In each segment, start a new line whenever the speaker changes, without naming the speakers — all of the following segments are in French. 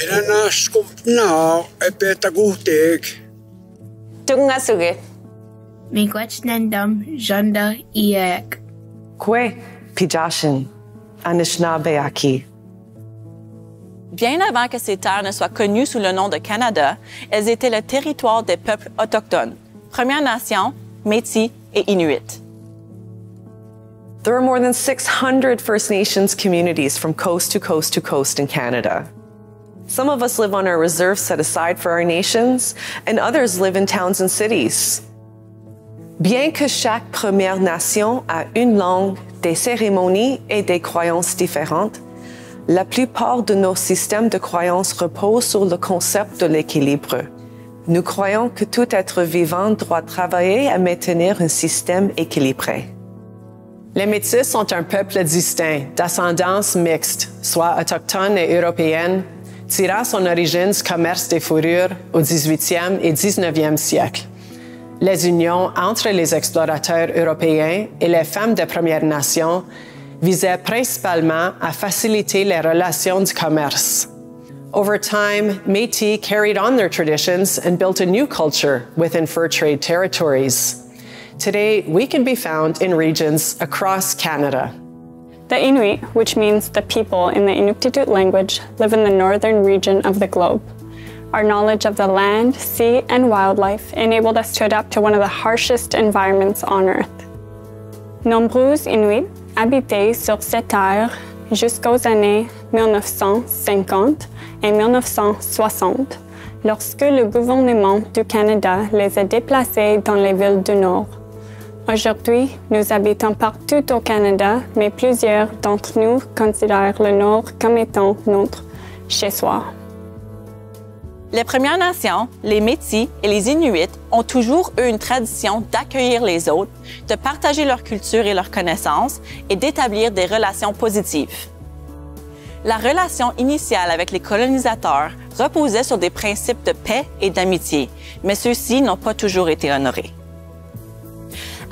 Inana skumpna epetaguhtig.
Tunga suge.
Miigwechnendam Jonda Iek.
Kwe Pijashin Anishinaabeyaki.
Bien avant que ces terres ne soient connues sous le nom de Canada, elles étaient le territoire des peuples autochtones, Premières Nations, Métis et Inuit.
There are more than 600 First Nations communities from coast to coast to coast in Canada. Some of us live on our reserves set aside for our nations, and others live in towns and cities. Bien que chaque Première Nation a une langue, des cérémonies et des croyances différentes, la plupart de nos systèmes de croyances reposent sur le concept de l'équilibre. Nous croyons que tout être vivant doit travailler à maintenir un système équilibré.
Les Métis sont un peuple distinct, d'ascendance mixte, soit autochtone et européenne, tirant son origine du commerce des fourrures au 18e et 19e siècle. Les unions entre les explorateurs européens et les femmes des Premières Nations visaient principalement à faciliter les relations du commerce. Over time, Métis carried on their traditions and built a new culture within fur trade territories. Today, we can be found in regions across Canada.
The Inuit, which means the people in the Inuktitut language, live in the northern region of the globe. Our knowledge of the land, sea, and wildlife enabled us to adapt to one of the harshest environments on Earth. Nombreux Inuits habitaient sur cette terre jusqu'aux années 1950 et 1960, lorsque le gouvernement du Canada les a déplacés dans les villes du Nord. Aujourd'hui, nous habitons partout au Canada, mais plusieurs d'entre nous considèrent le Nord comme étant notre chez-soi.
Les Premières Nations, les Métis et les Inuits ont toujours eu une tradition d'accueillir les autres, de partager leur culture et leurs connaissances et d'établir des relations positives. La relation initiale avec les colonisateurs reposait sur des principes de paix et d'amitié, mais ceux-ci n'ont pas toujours été honorés.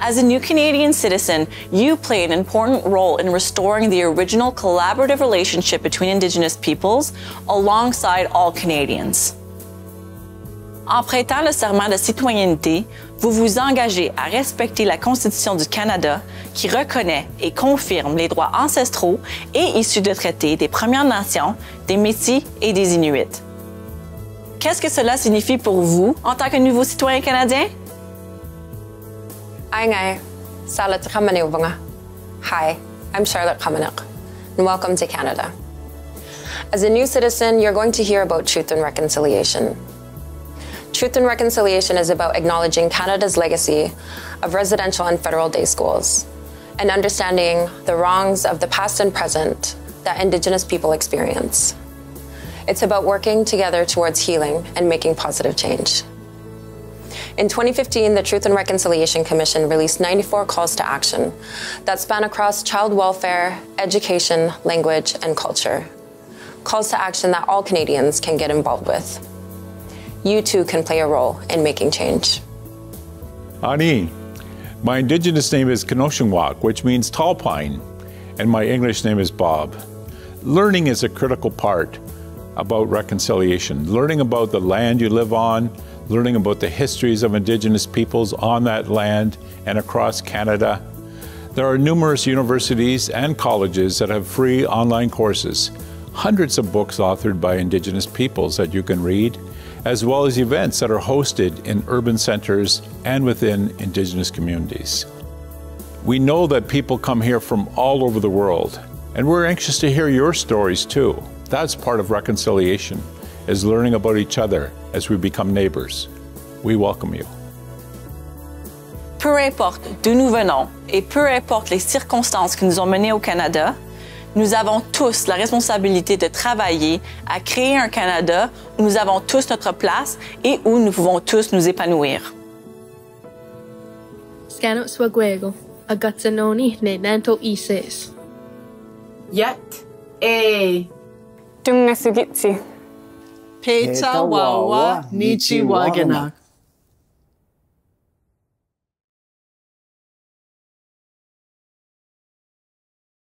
As a new Canadian citizen, you play an important role in restoring the original collaborative relationship between Indigenous peoples alongside all Canadians. En prêtant le serment de citoyenneté, vous vous engagez à respecter la Constitution du Canada qui reconnaît et confirme les droits ancestraux et issus de traités des Premières Nations, des Métis et des Inuits. Qu'est-ce que cela signifie pour vous en tant que nouveau citoyen canadien?
Hi, I'm Charlotte Kamenik, and welcome to Canada. As a new citizen, you're going to hear about Truth and Reconciliation. Truth and Reconciliation is about acknowledging Canada's legacy of residential and federal day schools and understanding the wrongs of the past and present that Indigenous people experience. It's about working together towards healing and making positive change. In 2015, the Truth and Reconciliation Commission released 94 calls to action that span across child welfare, education, language, and culture. Calls to action that all Canadians can get involved with. You too can play a role in making change.
Ani, my Indigenous name is Kenoshinwak, which means tall pine, and my English name is Bob. Learning is a critical part about reconciliation. Learning about the land you live on, learning about the histories of Indigenous peoples on that land and across Canada. There are numerous universities and colleges that have free online courses, hundreds of books authored by Indigenous peoples that you can read, as well as events that are hosted in urban centers and within Indigenous communities. We know that people come here from all over the world, and we're anxious to hear your stories too. That's part of reconciliation, is learning about each other as we become neighbors. We welcome you.
Peu importe d'où nous venons et peu importe les circonstances qui nous ont menés au Canada, nous avons tous la responsabilité de travailler à créer un Canada où nous avons tous notre place et où nous pouvons tous nous épanouir.
Scanot swagwego, agatsanoni ne nanto ises.
Yat e.
Tunga sugitsi.
Peta wawa nichi waganak.